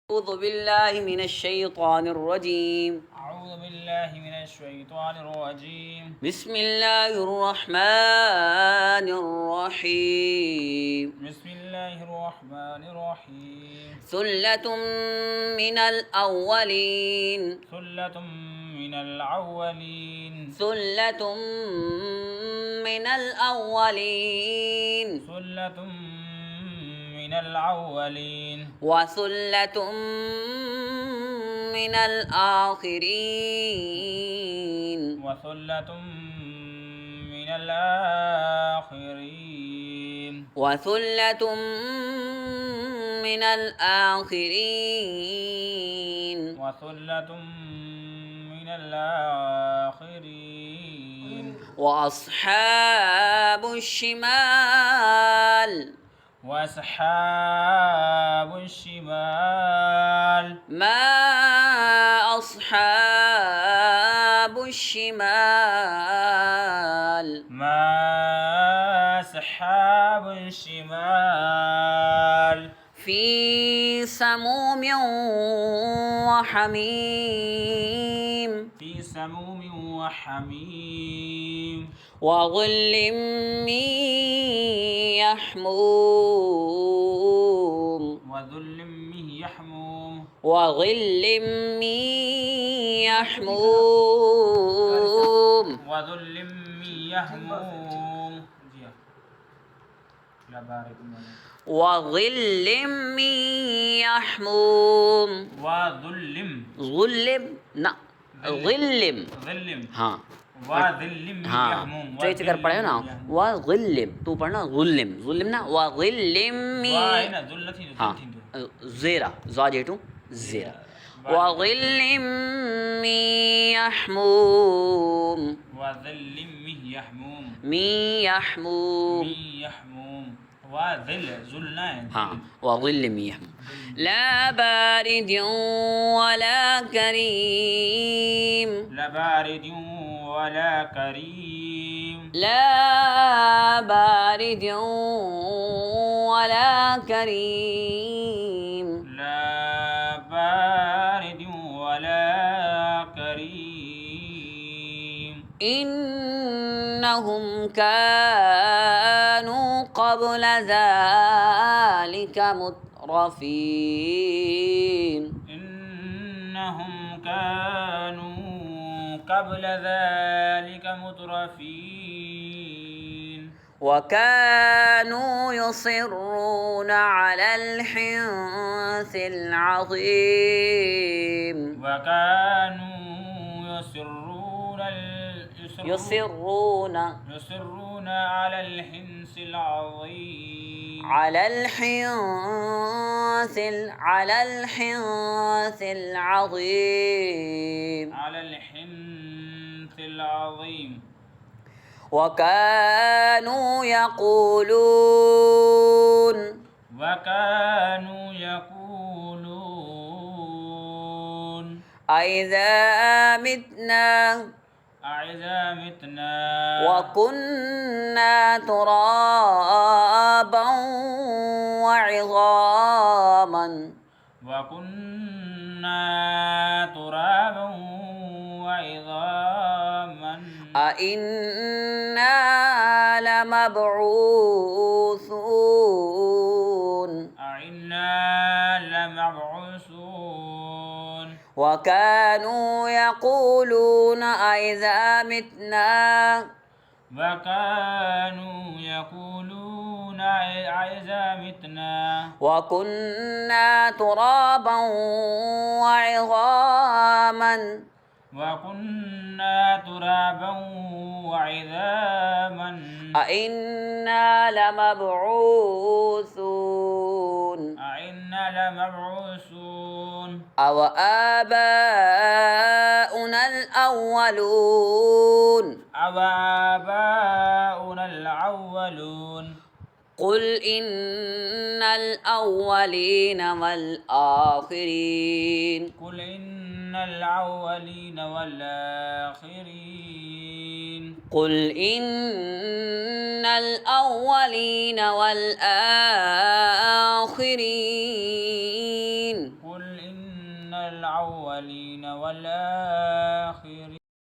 أعوذ بالله من الشيطان الرجيم. أعوذ بالله من الشيطان الرجيم. بسم الله الرحمن الرحيم. بسم الله الرحمن الرحيم. ثلة من الأولين. ثلة من الأولين. ثلة من الأولين. ثلة من الأولين. وثلة من الآخرين. وثلة من الآخرين. وثلة من الآخرين. وثلة من الآخرين. وأصحاب الشمال وأصحاب الشمال ما أصحاب الشمال ما أصحاب الشمال في سموم وحميم. في سموم وحميم. وظل من يحموم. وظل من يحموم. وظل من يحموم. وظل من يحموم. لا بارد وظل من يحموم. وظلم ظلم ना ظلم ظلم हाँ وظلم من हाँ يحموم. ट्रे चक्कर पढ़े ना وظلم तू पढ़ना ظلم ظلم ना وظلم وهنا ذلتي हाँ زيرا زاجيتو زيرا وظل من يحموم. وظل من يحموم. من يحموم من يحموم. وظل ظلنا हाँ وظل من يحموم لا بارد ولا كريم. لا بارد ولا كريم. لا بارد ولا كريم. لا بارد ولا كريم. إنهم كانوا قبل ذلك مترفين. إنهم كانوا قبل ذلك مترفين. وكانوا يصرون على الحنث العظيم. وكانوا يصرون على الحنث العظيم. على الحنث العظيم. على الحنث العظيم. وكانوا يقولون أإذا متنا وكنا ترابا وعظاما أإنا لمبعوثون. وكانوا يقولون أإذا متنا وكنا ترابا وعظاما أإنا لمبعوثون. أو آباؤنا الأولون. قل إن الأولين والآخرين. قل إن الأولين والآخرين. قل إن الأولين والآخرين